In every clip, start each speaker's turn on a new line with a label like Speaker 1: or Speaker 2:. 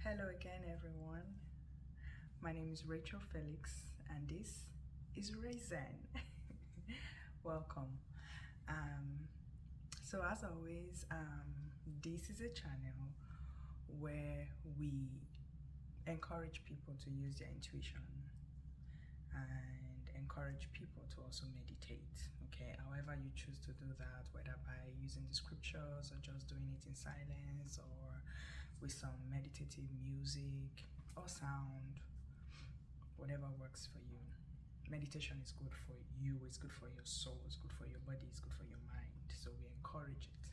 Speaker 1: Hello again, everyone. My name is Rachel Felix, and this is Raisin. Welcome. Um, so, as always, this is a channel where we encourage people to use their intuition and encourage people to also meditate. Okay, however you choose to do that, whether by using the scriptures or just doing it in silence or with some meditative music or sound, whatever works for you. Meditation is good for you, it's good for your soul, it's good for your body, it's good for your mind. So we encourage it.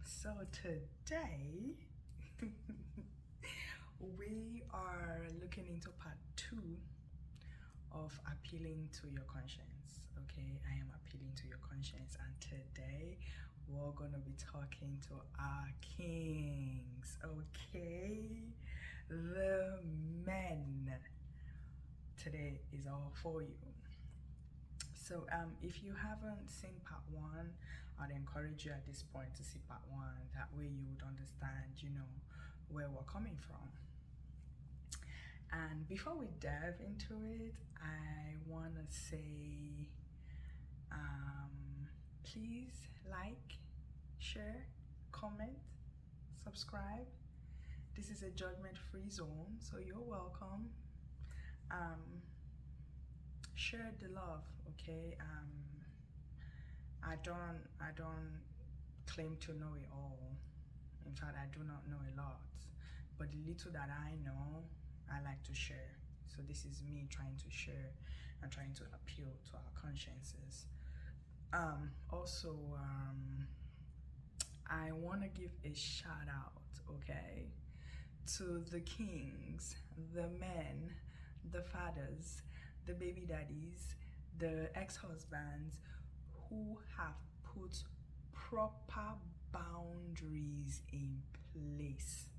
Speaker 1: So today we are looking into part 2 of appealing to your conscience. Okay, I am appealing to your conscience, and today we're gonna be talking to our kings. Okay, the men. Today is all for you. So if you haven't seen part 1, I'd encourage you at this point to see part 1. That way you would understand, where we're coming from. And before we dive into it, I want to say please like, share, comment, subscribe. This is a judgment-free zone, so you're welcome. Share the love, okay? I don't claim to know it all. In fact, I do not know a lot, but the little that I know, I like to share. So this is me trying to share and trying to appeal to our consciences. I want to give a shout out, okay, to the kings, the men, the fathers, the baby daddies, the ex-husbands who have put proper boundaries in place.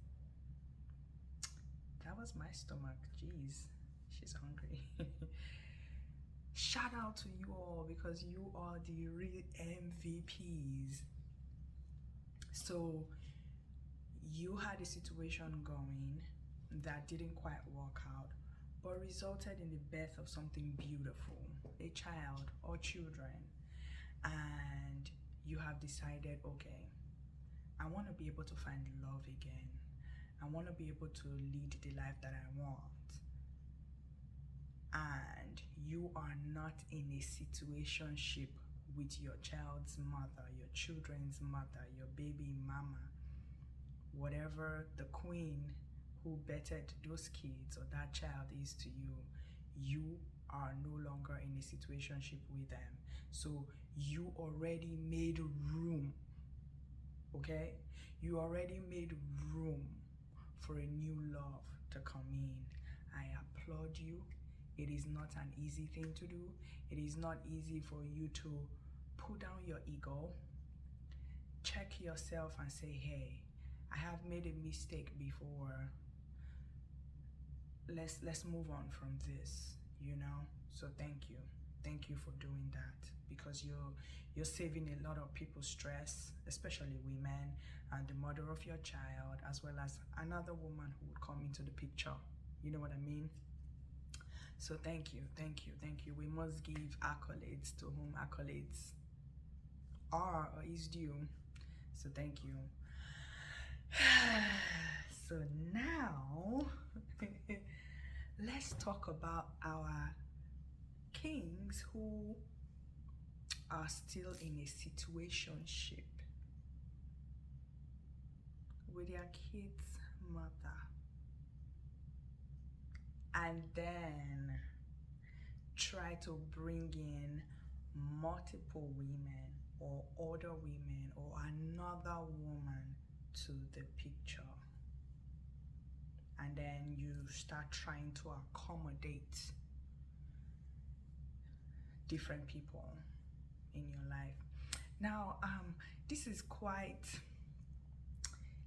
Speaker 1: That was my stomach. Jeez, she's hungry. Shout out to you all, because you are the real MVPs. So you had a situation going that didn't quite work out, but resulted in the birth of something beautiful, a child or children. And you have decided, okay, I want to be able to find love again. I want to be able to lead the life that I want. And you are not in a situationship with your child's mother, your children's mother, your baby mama, whatever the queen who bettered those kids or that child is to you. You are no longer in a situationship with them. So you already made room, okay? You already made room for a new love to come in. I applaud you. It is not an easy thing to do. It is not easy for you to put down your ego, check yourself and say, hey, I have made a mistake before. Let's move on from this, So thank you for doing that, because you're saving a lot of people's stress, especially women and the mother of your child, as well as another woman who would come into the picture. You know what I mean? So thank you. We must give accolades to whom accolades are or is due. So thank you. So now let's talk about our kings who are still in a situationship with their kid's mother, and then try to bring in multiple women or other women or another woman to the picture. And then you start trying to accommodate different people in your life. Now, this is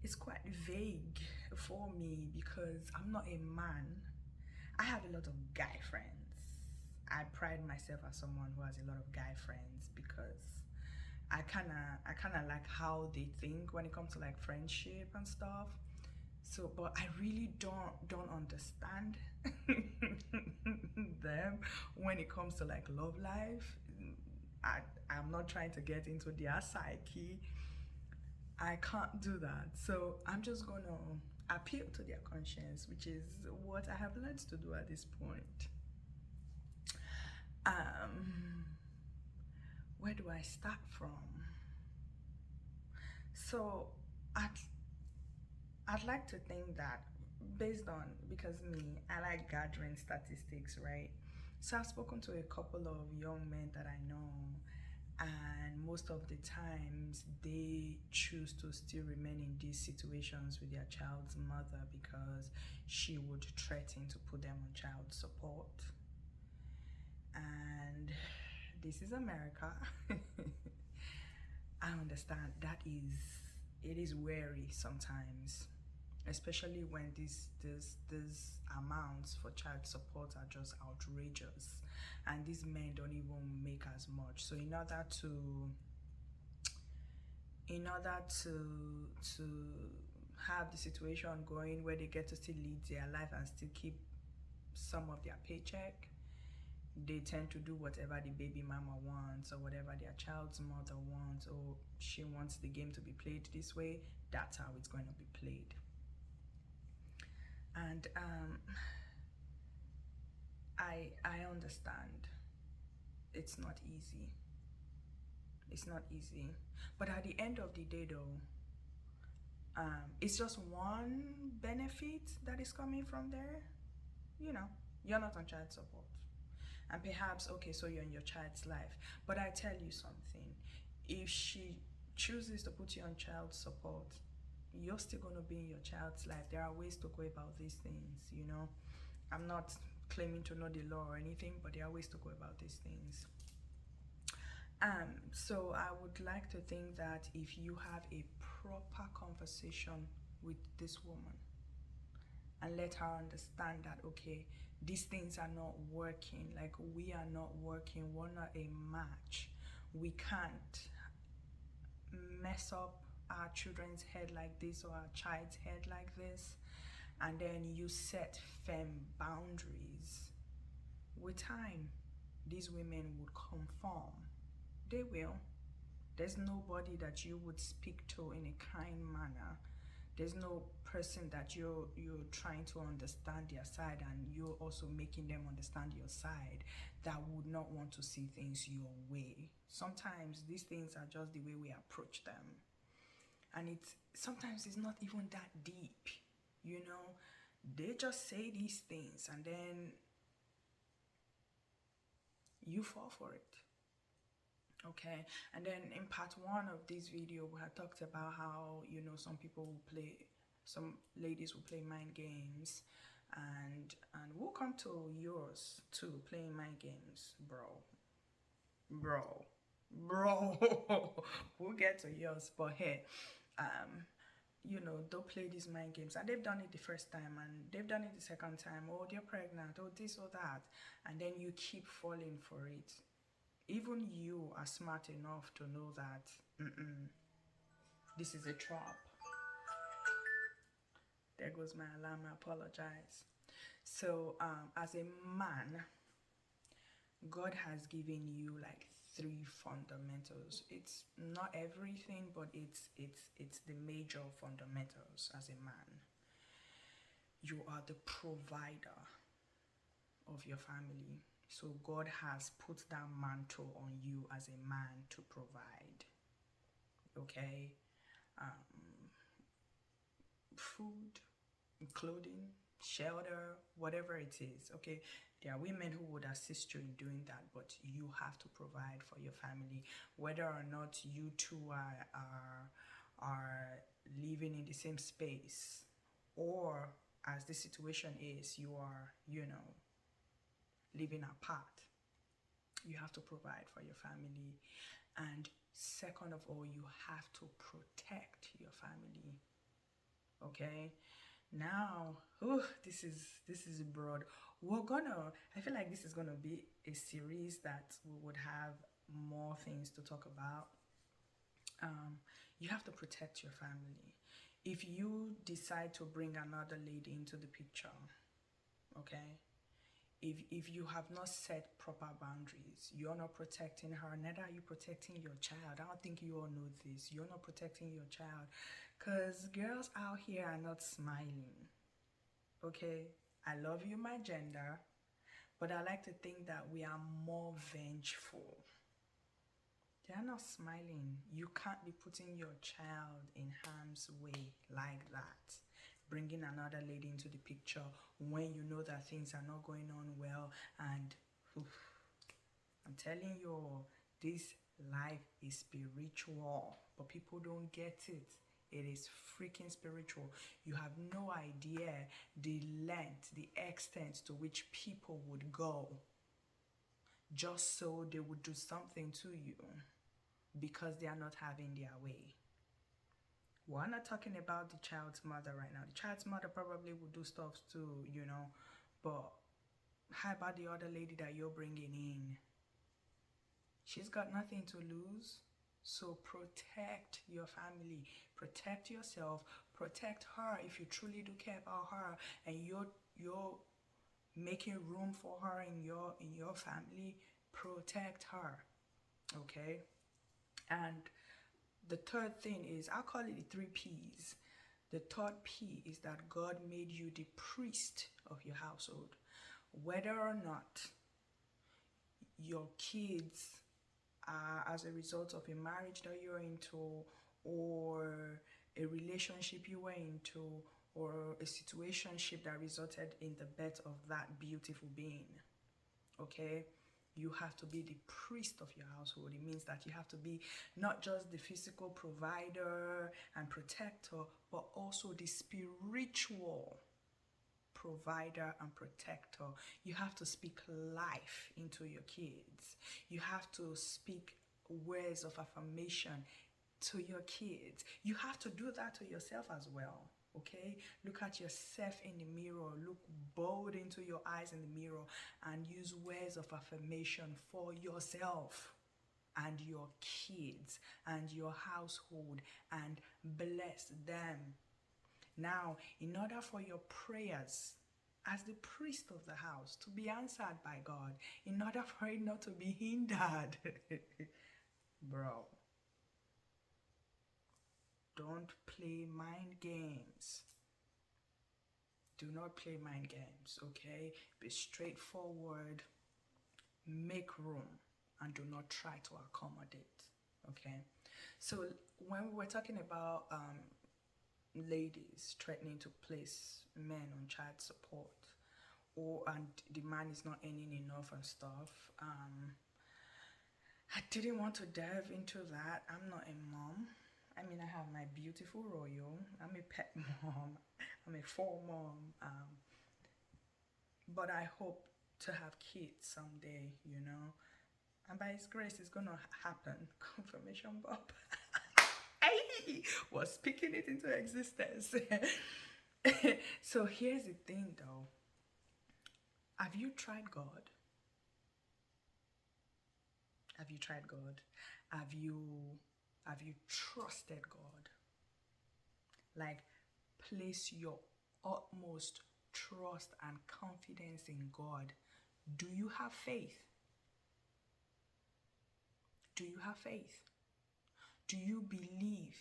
Speaker 1: it's quite vague for me, because I'm not a man. I have a lot of guy friends. I pride myself as someone who has a lot of guy friends, because I kind of like how they think when it comes to like friendship and stuff. So, but I really don't understand them when it comes to like love life. I I'm not trying to get into their psyche. I can't do that. So I'm just gonna appeal to their conscience, which is what I have learned to do at this point. Um, where do I start from? So I'd I'd like to think that based on, because me, I like gathering statistics, right? So I've spoken to a couple of young men that I know, and most of the times they choose to still remain in these situations with their child's mother because she would threaten to put them on child support. And this is America. I understand that it is wary sometimes, especially when these amounts for child support are just outrageous, and these men don't even make as much. So in order to have the situation going where they get to still lead their life and still keep some of their paycheck, they tend to do whatever the baby mama wants or whatever their child's mother wants, or she wants the game to be played this way, that's how it's going to be played. And I understand it's not easy. It's not easy. But at the end of the day, though, it's just one benefit that is coming from there. You know, you're not on child support. And perhaps, okay, so you're in your child's life. But I tell you something, if she chooses to put you on child support, you're still going to be in your child's life. There are ways to go about these things. I'm not claiming to know the law or anything, but there are ways to go about these things. So I would like to think that if you have a proper conversation with this woman and let her understand that, okay, these things are not working, like we are not working, we're not a match, we can't mess up our children's head like this or our child's head like this, and then you set firm boundaries. With time, these women would conform. They will. There's nobody that you would speak to in a kind manner. There's no person that you're trying to understand their side and you're also making them understand your side that would not want to see things your way. Sometimes these things are just the way we approach them. And sometimes it's not even that deep, you know. They just say these things and then you fall for it. Okay, and then in part one of this video we had talked about how some ladies will play mind games, and we'll come to yours too, playing mind games, bro. We'll get to yours, but hey, don't play these mind games. And they've done it the first time and they've done it the second time. Oh, they're pregnant, oh, this or that. And then you keep falling for it. Even you are smart enough to know that this is a trap. There goes my alarm, I apologize. So, as a man, God has given you like 3 fundamentals. It's not everything, but it's the major fundamentals as a man. You are the provider of your family. So God has put that mantle on you as a man to provide. Okay? Food, clothing, shelter, whatever it is. Okay? There are women who would assist you in doing that, but you have to provide for your family, whether or not you two are living in the same space, or as the situation is, you are, living apart. You have to provide for your family. And second of all, you have to protect your family. Okay? Now, this is broad. I feel like this is gonna be a series that we would have more things to talk about. You have to protect your family. If you decide to bring another lady into the picture, okay, if you have not set proper boundaries, you're not protecting her, neither are you protecting your child. I don't think you all know this. You're not protecting your child, because girls out here are not smiling. Okay, I love you, my gender, but I like to think that we are more vengeful. They're not smiling. You can't be putting your child in harm's way like that. Bringing another lady into the picture when you know that things are not going on well. And oof, I'm telling you, this life is spiritual, but people don't get it. It is freaking spiritual. You have no idea the length, the extent to which people would go just so they would do something to you because they are not having their way. We're not talking about the child's mother right now. The child's mother probably would do stuff too, but how about the other lady that you're bringing in? She's got nothing to lose. So protect your family, protect yourself, protect her if you truly do care about her, and you're making room for her in your family. Protect her, okay? And the third thing is, I'll call it the 3 P's. The third P is that God made you the priest of your household. Whether or not your kids are as a result of a marriage that you're into, or a relationship you were into, or a situationship that resulted in the birth of that beautiful being, okay? You have to be the priest of your household. It means that you have to be not just the physical provider and protector, but also the spiritual provider and protector. You have to speak life into your kids. You have to speak words of affirmation to your kids. You have to do that to yourself as well. Okay, look at yourself in the mirror, look bold into your eyes in the mirror, and use words of affirmation for yourself and your kids and your household, and bless them. Now, in order for your prayers as the priest of the house to be answered by God, in order for it not to be hindered, bro, don't play mind games. Do not play mind games, okay? Be straightforward, make room, and do not try to accommodate, okay? So when we were talking about ladies threatening to place men on child support, and the man is not earning enough and stuff, I didn't want to delve into that. I'm not a mom. I mean, I have my beautiful Royal. I'm a pet mom. I'm a full mom. But I hope to have kids someday, And by His grace, it's gonna happen. Confirmation Bob. I was speaking it into existence. So here's the thing, though. Have you tried God? Have you tried God? Have you trusted God? Like, place your utmost trust and confidence in God. Do you have faith? Do you have faith? Do you believe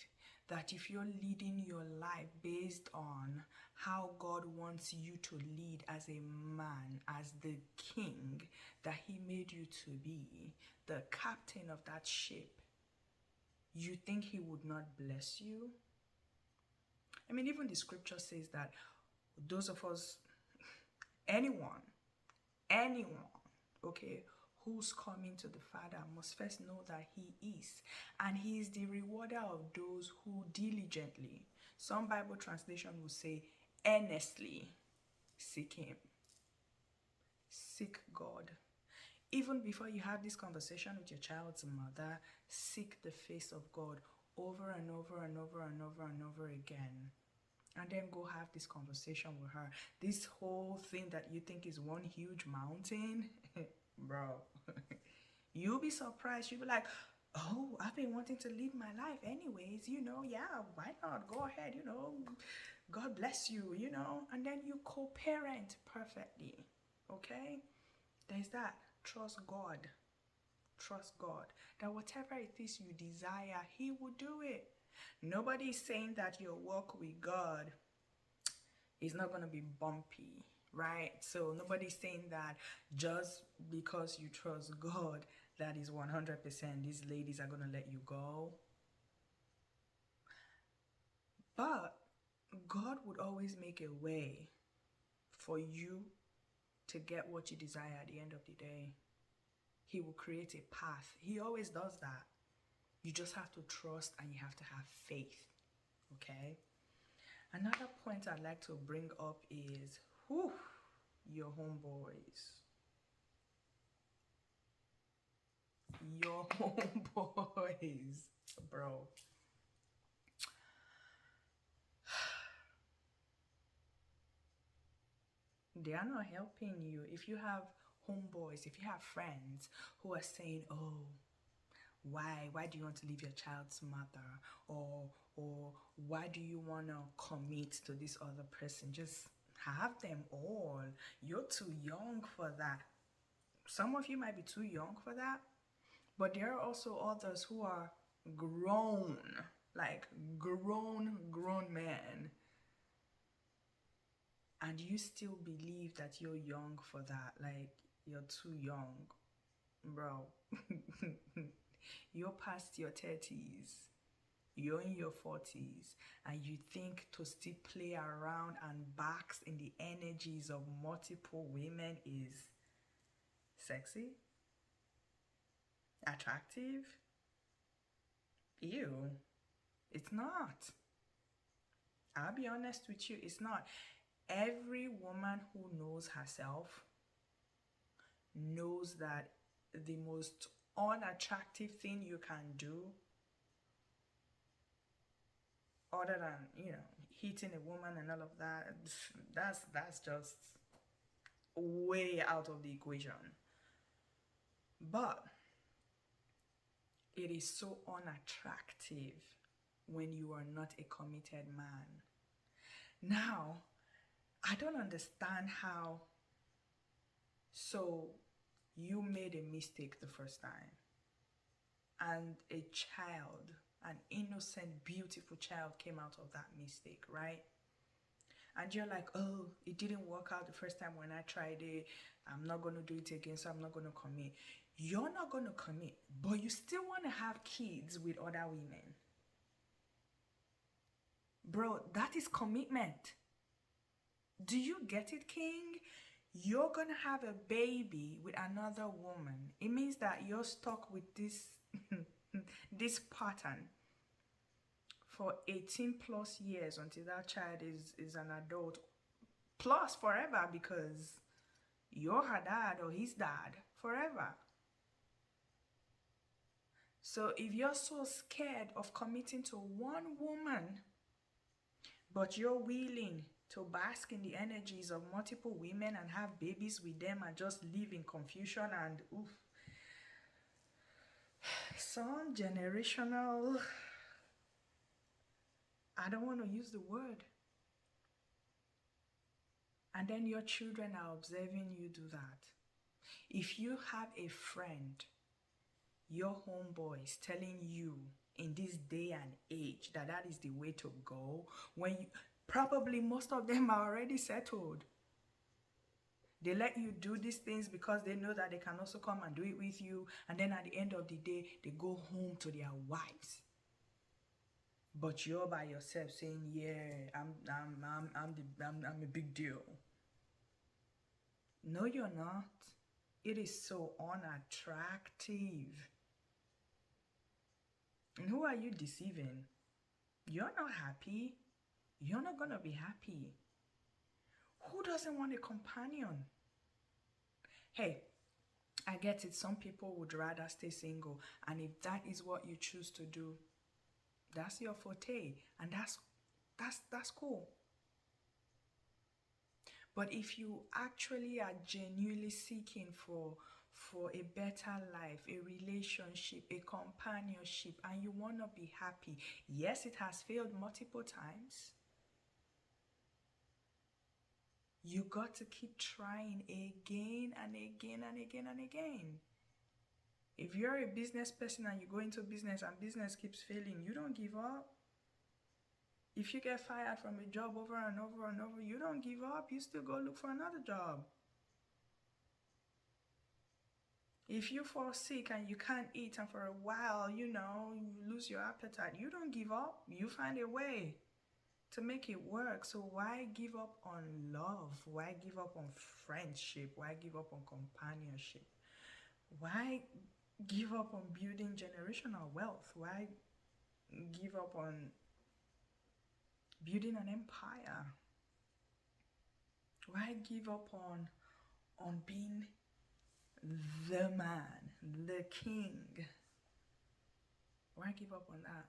Speaker 1: that if you're leading your life based on how God wants you to lead as a man, as the king that He made you to be, the captain of that ship, you think He would not bless you? I mean, even the scripture says that those of us, anyone, okay, who's coming to the Father must first know that He is. And He is the rewarder of those who diligently, some Bible translation will say earnestly, seek Him. Seek God. Even before you have this conversation with your child's mother, seek the face of God over and over and over and over and over again. And then go have this conversation with her. This whole thing that you think is one huge mountain, bro, you'll be surprised. You'll be like, oh, I've been wanting to live my life anyways, yeah, why not? Go ahead, God bless you, and then you co parent perfectly. Okay? There's that. Trust God. Trust God. That whatever it is you desire, He will do it. Nobody is saying that your walk with God is not going to be bumpy, right? So nobody's saying that just because you trust God, that is 100% these ladies are going to let you go. But God would always make a way for you to get what you desire at the end of the day. He will create a path. He always does that. You just have to trust and you have to have faith. Okay? Another point I'd like to bring up is your homeboys. Your homeboys, bro. They are not helping you. If you have homeboys, if you have friends who are saying, oh, why do you want to leave your child's mother, or why do you want to commit to this other person? Just have them all. You're too young for that. Some of you might be too young for that, but there are also others who are grown, like grown men, and you still believe that you're young for that. Like, you're too young, bro. You're past your 30s, you're in your 40s, and you think to still play around and bask in the energies of multiple women is sexy, attractive? Ew. It's not. I'll be honest with you, it's not. Every woman who knows herself knows that the most unattractive thing you can do, other than hitting a woman and all of that, that's just way out of the equation. But it is so unattractive when you are not a committed man. Now, I don't understand how. So you made a mistake the first time, and a child, an innocent, beautiful child, came out of that mistake, right? And you're like, oh, it didn't work out the first time when I tried it. I'm not going to do it again, so I'm not going to commit. You're not going to commit, but you still want to have kids with other women. Bro, that is commitment. Do you get it, King? You're going to have a baby with another woman. It means that you're stuck with this this pattern for 18 plus years until that child is an adult, plus forever, because you're her dad or his dad forever. So if you're so scared of committing to one woman, but you're willing to bask in the energies of multiple women and have babies with them and just live in confusion and some generational, I don't want to use the word. And then your children are observing you do that. If you have a friend, your homeboys, telling you in this day and age that is the way to go, when probably most of them are already settled. They let you do these things because they know that they can also come and do it with you, and then at the end of the day, they go home to their wives. But you're by yourself saying, "Yeah, I'm a big deal." No, you're not. It is so unattractive. And who are you deceiving? You're not happy. You're not gonna be happy. Who doesn't want a companion? Hey, I get it. Some people would rather stay single, and if that is what you choose to do, that's your forte, and that's cool. But if you actually are genuinely seeking for for a better life, a relationship, a companionship, and you want to be happy. Yes, it has failed multiple times. You got to keep trying again and again and again and again. If you're a business person and you go into business and business keeps failing, you don't give up. If you get fired from a job over and over and over, you don't give up. You still go look for another job. If you fall sick and you can't eat and for a while, you lose your appetite, you don't give up. You find a way to make it work. So why give up on love? Why give up on friendship? Why give up on companionship? Why give up on building generational wealth? Why give up on building an empire? Why give up on being the man, the king? Why give up on that?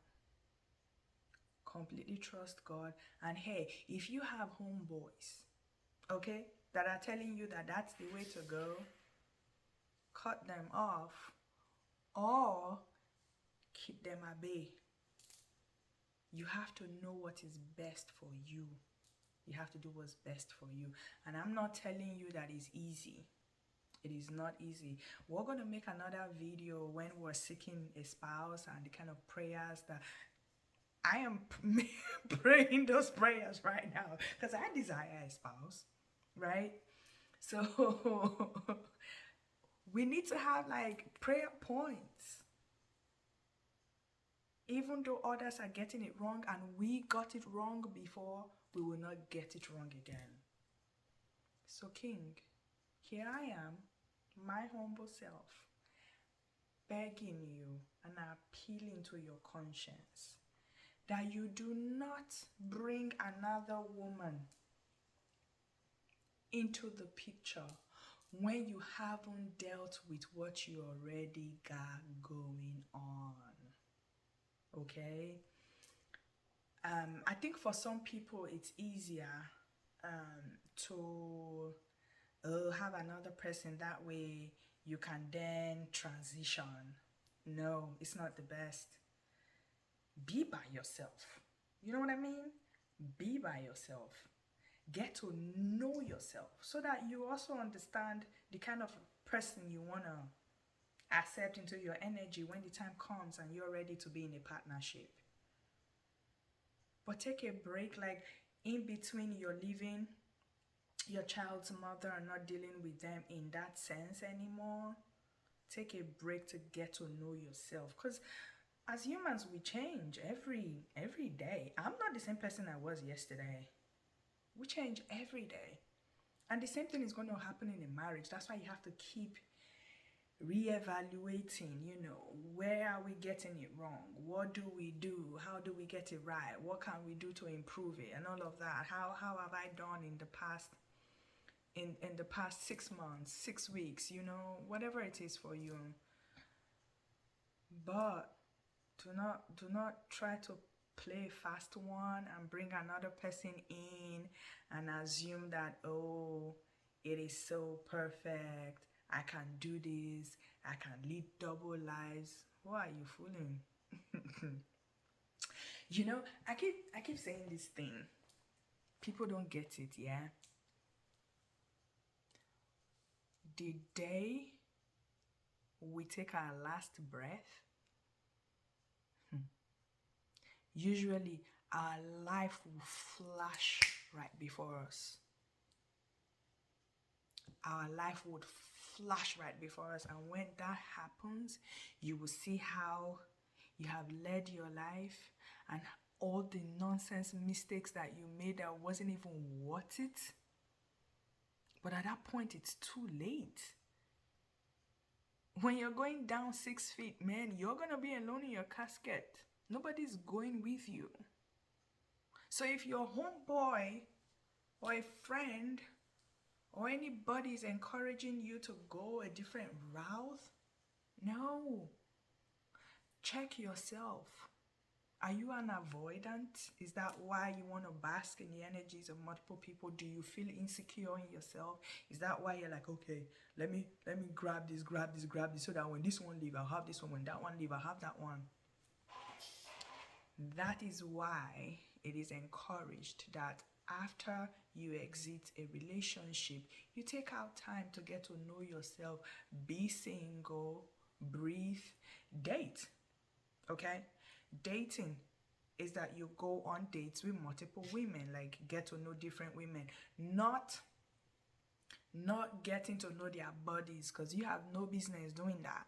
Speaker 1: Completely trust God. And hey, if you have homeboys, okay, that are telling you that that's the way to go, cut them off or keep them at bay. You have to know what is best for you. You have to do what's best for you. And I'm not telling you that it's easy. It is not easy. We're going to make another video when we're seeking a spouse and the kind of prayers that I am praying those prayers right now because I desire a spouse, right? So we need to have like prayer points. Even though others are getting it wrong and we got it wrong before, we will not get it wrong again. So King, here I am, my humble self, begging you and appealing to your conscience that you do not bring another woman into the picture when you haven't dealt with what you already got going on. Okay? I think for some people it's easier to have another person, that way you can then transition. No, it's not the best. Be by yourself. You know what I mean? Be by yourself. Get to know yourself so that you also understand the kind of person you want to accept into your energy when the time comes and you're ready to be in a partnership. But take a break, like in between you're leaving your child's mother and not dealing with them in that sense anymore. Take a break to get to know yourself, because as humans we change every day. I'm not the same person I was yesterday. We change every day, and the same thing is going to happen in a marriage. That's why you have to keep reevaluating, where are we getting it wrong? What do we do? How do we get it right? What can we do to improve it? And all of that. How have I done in the past, in the past 6 months, 6 weeks, whatever it is for you. But do not try to play fast one and bring another person in and assume that, oh, it is so perfect, I can do this, I can lead double lives. Who are you fooling? I keep saying this thing. People don't get it, yeah? The day we take our last breath, usually our life will flash right before us. Our life would flash right before us. And when that happens, you will see how you have led your life and all the nonsense mistakes that you made that wasn't even worth it. But at that point, it's too late. When you're going down 6 feet, man, you're going to be alone in your casket. Nobody's going with you. So if your homeboy or a friend or anybody is encouraging you to go a different route, no. Check yourself. Are you an avoidant? Is that why you want to bask in the energies of multiple people? Do you feel insecure in yourself? Is that why you're like, okay, let me grab this, so that when this one leave, I'll have this one. When that one leave, I'll have that one. That is why it is encouraged that after you exit a relationship, you take out time to get to know yourself, be single, breathe, date. Okay? Dating is that you go on dates with multiple women, like get to know different women, not getting to know their bodies, because you have no business doing that.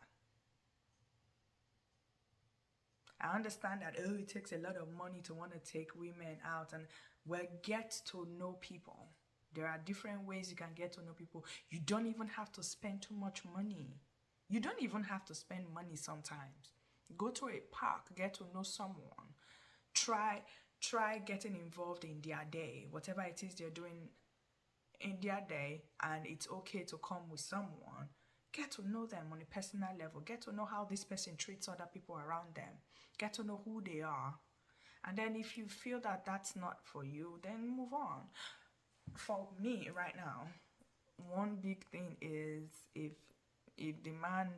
Speaker 1: I understand that it takes a lot of money to want to take women out, and well, get to know people. There are different ways you can get to know people. You don't even have to spend too much money. You don't even have to spend money sometimes. Go to a park, get to know someone. Try getting involved in their day, whatever it is they're doing in their day, and it's okay to come with someone. Get to know them on a personal level. Get to know how this person treats other people around them. Get to know who they are. And then if you feel that that's not for you, then move on. For me right now, one big thing is if the man,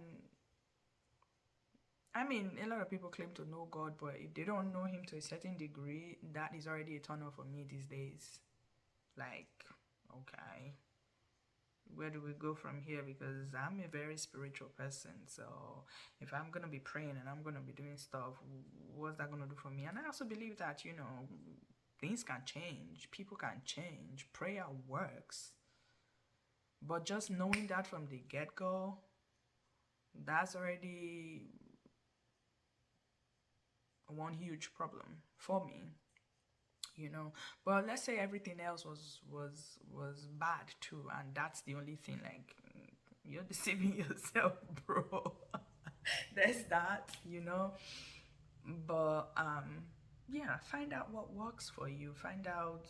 Speaker 1: I mean, a lot of people claim to know God, but if they don't know him to a certain degree, that is already a turn off for me these days. Like, okay, where do we go from here? Because I'm a very spiritual person. So if I'm going to be praying and I'm going to be doing stuff, what's that going to do for me? And I also believe that, things can change. People can change. Prayer works. But just knowing that from the get-go, that's already one huge problem for me. But let's say everything else was bad too, and that's the only thing. Like, you're deceiving yourself, bro. There's that. But yeah, find out what works for you. Find out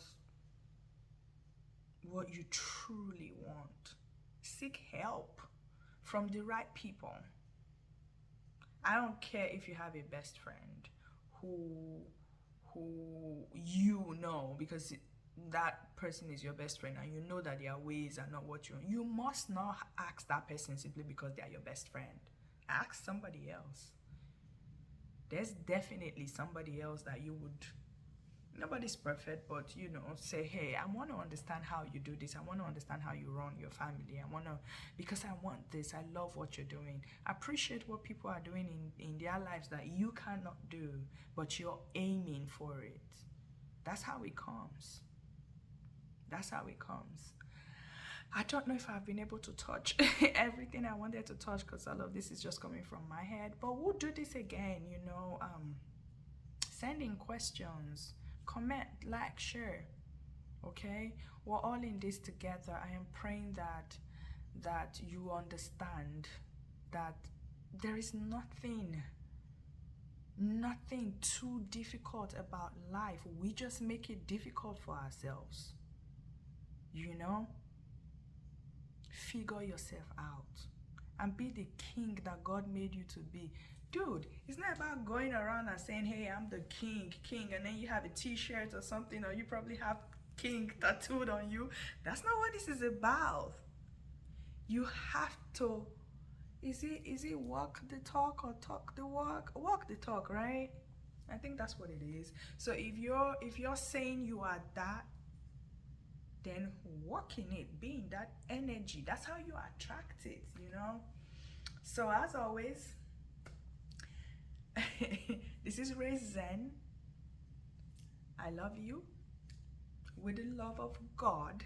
Speaker 1: what you truly want. Seek help from the right people. I don't care if you have a best friend who because that person is your best friend, and you know that their ways are not what you must not ask that person simply because they are your best friend. Ask somebody else. There's definitely somebody else that you would, nobody's perfect, but say, hey, I want to understand how you do this. I want to understand how you run your family. Because I want this. I love what you're doing. I appreciate what people are doing in their lives that you cannot do, but you're aiming for it. That's how it comes. That's how it comes. I don't know if I've been able to touch everything I wanted to touch, because all of this is just coming from my head. But we'll do this again, send in questions, comment, like, share. Okay? We're all in this together. I am praying that you understand that there is nothing too difficult about life. We just make it difficult for ourselves. Figure yourself out and be the king that God made you to be. Dude, it's not about going around and saying, hey, I'm the king, and then you have a t-shirt or something, or you probably have king tattooed on you. That's not what this is about. You have to, is it walk the talk or talk the walk? Walk the talk, right? I think that's what it is. So if you're saying you are that, then walk in it, be in that energy. That's how you attract it, So as always, this is Ray Zen. I love you with the love of God,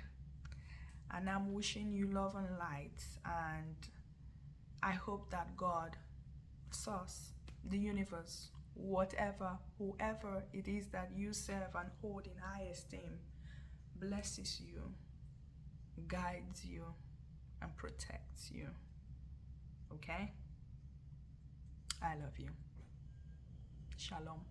Speaker 1: and I'm wishing you love and light, and I hope that God, source, the universe, whoever it is that you serve and hold in high esteem, blesses you, guides you, and protects you. Okay? I love you. Shalom.